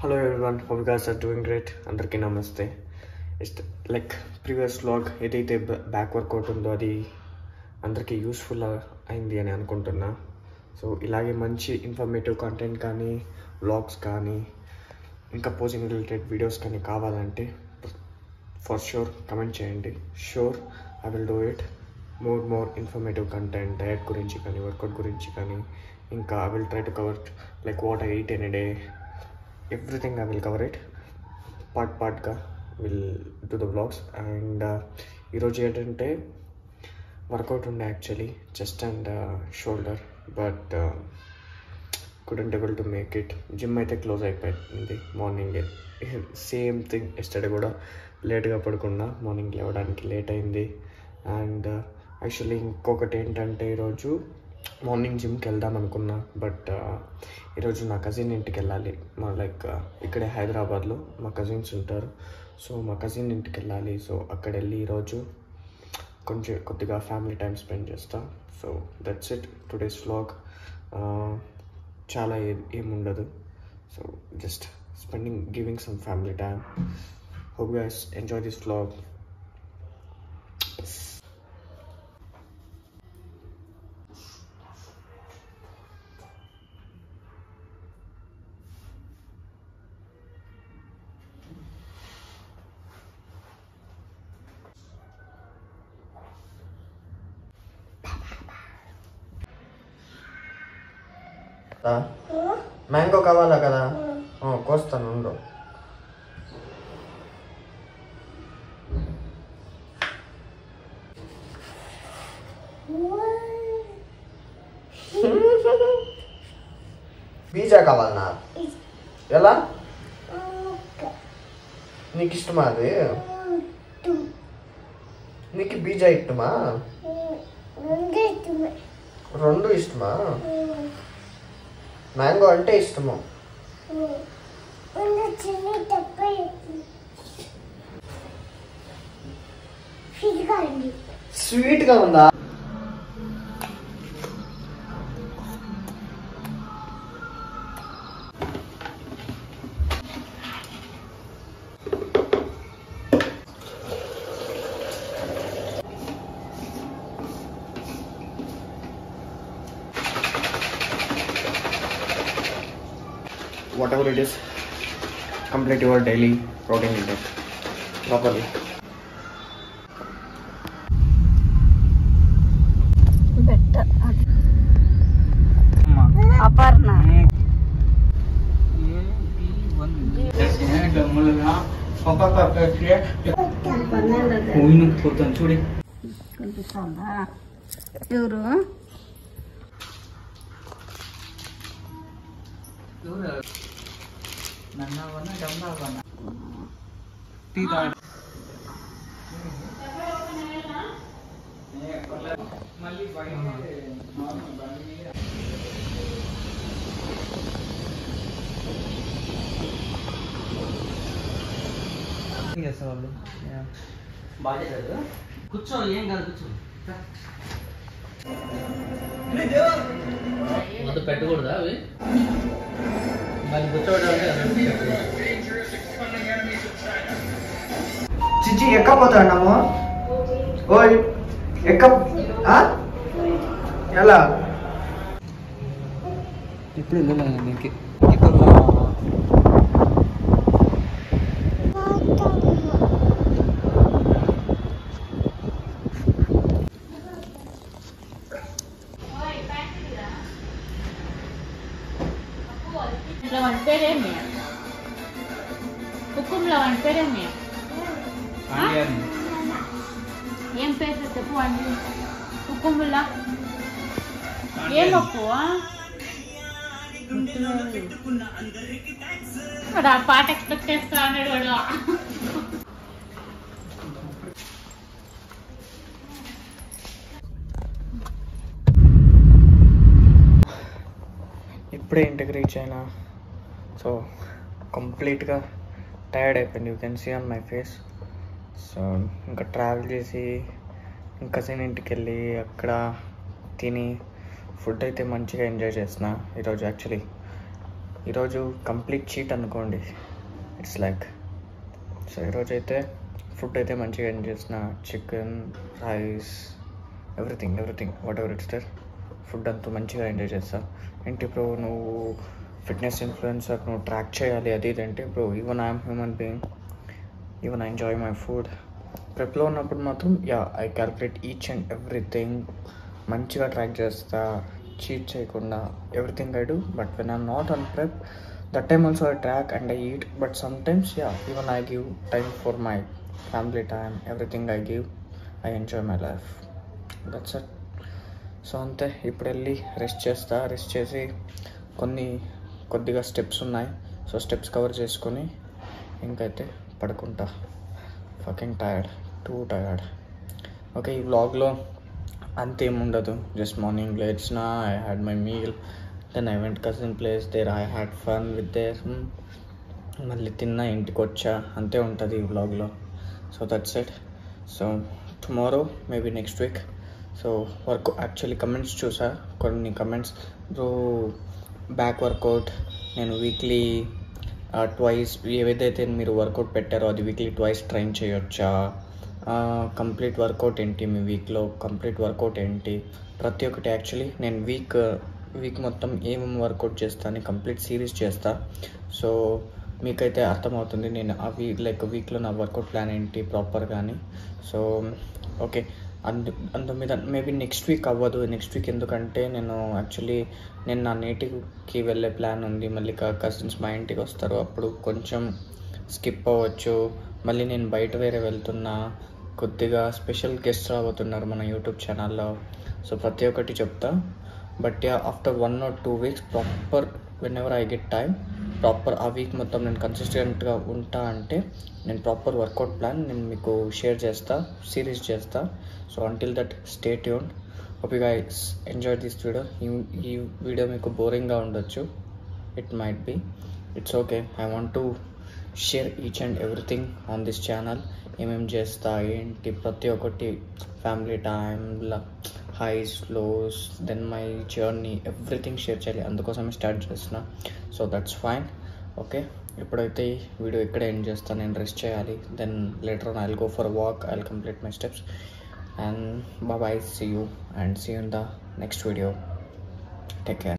Hello everyone, hope you guys are doing great. Andarki namaste. It's like previous vlog ఏదైతే back work out ఉందో అది అందరికీ useful అయింది అని అనుకుంటున్నా. సో ఇలాగే మంచి ఇన్ఫర్మేటివ్ కంటెంట్ కానీ వ్లాగ్స్ కానీ ఇంకా పోజింగ్ రిలేటెడ్ వీడియోస్ కానీ కావాలంటే ఫర్ షూర్ కమెంట్ చేయండి. Sure I will do it. More informative content diet గురించి కానీ వర్కౌట్ గురించి కానీ ఇంకా I will try to cover like what I eat N A day. Everything I will cover it part ka will do the vlogs. And ఈరోజు ఏంటంటే work out ఉండే actually chest and shoulder, but couldn't able to make it. Gym అయితే close అయిపోయింది మార్నింగే. Same thing yesterday కూడా లేట్గా పడుకున్నా, morning లేవడానికి లేట్ అయింది. అండ్ యాక్చువల్లీ ఇంకొకటి ఏంటంటే ఈరోజు మార్నింగ్ జిమ్కి వెళ్దాం అనుకున్నా, బట్ ఈరోజు నా కజిన్ ఇంటికి వెళ్ళాలి. మా ఇక్కడే హైదరాబాద్లో మా కజిన్స్ ఉంటారు. సో మా కజిన్ ఇంటికి వెళ్ళాలి. సో అక్కడ వెళ్ళి ఈరోజు కొద్దిగా ఫ్యామిలీ టైం స్పెండ్ చేస్తా. So that's it today's vlog. చాలా ఏముండదు. So just giving some family time. Hope guys enjoy this vlog. Mango కావాలా కదా, కోస్తాను ఉండు. పిజ్జా కావాలనా? ఎలా? నీకు ఇష్టమా అది? నీకు పిజ్జా ఇష్టమా? రెండు ఇష్టమా? మ్యాంగో అంటే ఇష్టము. స్వీట్గా ఉందా? Whatever it is, complete your daily protein intake properly. Better. Aparna. చూడి కనిపిస్తుందా? ఎవరు? కూర్చో, ఏం కాదు, కూర్చో. మొత్తం పెట్టకూడదా అవి? మళ్ళీ కూర్చోబెట్టాలంటే చిచ్చి ఎక్కపోతాడమ్మా. ఓయ్ ఎలా ఇప్పుడు నీకు Lawan పేరేమి? హుకుం lawan పేరేమి? ఏం పేరు చెప్పు అండి. హుకుములా ఏం అప్పు? వాడు ఆ పాట ఎక్స్పెక్ట్ చేస్తా అన్నాడు వాడు. ఇప్పుడే ఇంటికి రీచ్ అయినా. సో కంప్లీట్గా టైర్డ్ అయిపోయింది. You can see on my face. So ఇంకా ట్రావెల్ చేసి కజిన్ ఇంటికి వెళ్ళి అక్కడ తిని ఫుడ్ అయితే మంచిగా ఎంజాయ్ చేసిన ఈరోజు. యాక్చువల్లీ ఈరోజు కంప్లీట్ చీట్ అనుకోండి. ఇట్స్ లైక్ సో ఈరోజు అయితే ఫుడ్ అయితే మంచిగా ఎంజాయ్ చేసిన. Chicken, rice, everything whatever it's there, food అంతా మంచిగా ఎంజాయ్ చేస్తా. ఏంటి బ్రో నువ్వు ఫిట్నెస్ ఇన్ఫ్లుయెన్సర్, నువ్వు ట్రాక్ చేయాలి అది ఇదంటే bro, even I'm human being, even I enjoy my food. ప్రెప్లో ఉన్నప్పుడు మాత్రం I calculate each and everything, మంచిగా ట్రాక్ చేస్తా, చీట్ చేయకుండా everything I do. But when I'm not on prep, that time also I track and I eat. But sometimes even I give time for my family time, everything I give, I enjoy my life, that's it. So అంతే, ఇప్పుడు వెళ్ళి rest చేసి కొద్దిగా steps ఉన్నాయి, so steps cover చేసుకొని ఇంకైతే పడుకుంటా. Fucking tired, too tired. Okay, ఈ వ్లాగ్లో అంతేముండదు, జస్ట్ మార్నింగ్ లేచిన, I had my meal, then I went cousin place, there I had fun with there, మళ్ళీ తిన్నా, ఇంటికి వచ్చా, అంతే ఉంటుంది ఈ వ్లాగ్లో. So that's it. So tomorrow maybe next week. So actually comments చూసా, కొన్ని కమెంట్స్, బ్రో బ్యాక్ వర్కౌట్ నేను వీక్లీ ట్వైస్, ఏదైతే మీరు వర్కౌట్ పెట్టారో అది వీక్లీ ట్వైస్ ట్రైన్ చేయొచ్చా, కంప్లీట్ వర్కౌట్ ఏంటి మీ వీక్లో, కంప్లీట్ వర్కౌట్ ఏంటి, ప్రతి ఒక్కటి. యాక్చువల్లీ నేను వీక్ మొత్తం ఏమేమి వర్కౌట్ చేస్తాను కంప్లీట్ సిరీస్ చేస్తా. సో మీకైతే అర్థమవుతుంది నేను వీక్లో నా వర్కౌట్ ప్లాన్ ఏంటి ప్రాపర్ కానీ. సో ఓకే, అందు మీద మేబీ నెక్స్ట్ వీక్ అవ్వదు. నెక్స్ట్ వీక్ ఎందుకంటే నేను నా నేటివ్కి వెళ్ళే ప్లాన్ ఉంది, మళ్ళీ కజిన్స్ మా ఇంటికి వస్తారు, అప్పుడు కొంచెం స్కిప్ అవ్వచ్చు. మళ్ళీ నేను బయట వేరే వెళ్తున్నా, కొద్దిగా స్పెషల్ గెస్ట్ రాబోతున్నారు మన యూట్యూబ్ ఛానల్లో. సో ప్రతి ఒక్కటి చెప్తా. But after 1 or 2 weeks proper, when ever I get time, proper ఆ వీక్ మొత్తం నేను కన్సిస్టెంట్గా ఉంటా అంటే నేను ప్రాపర్ వర్కౌట్ ప్లాన్ నేను మీకు షేర్ చేస్తా, సిరీస్ చేస్తా. So until that stay tuned. Hope you guys enjoy this video. ఈ వీడియో మీకు బోరింగ్గా ఉండొచ్చు, it might be, it's okay. I want to share each and everything on this channel. ఏమేమి చేస్తా ఏంటి ప్రతి ఒక్కటి, ఫ్యామిలీ టైమ్లో highs lows, then my journey, everything share చేయాలి, అందుకోసమే స్టార్ట్ చేస్తున్నా. So that's fine. ఓకే, ఇప్పుడైతే వీడియో ఇక్కడే ఎండ్ చేస్తాను, నేను రెస్ట్ చేయాలి. Then later on I'll go for walk, I'll complete my steps and bye bye, see you in the next video. Take care.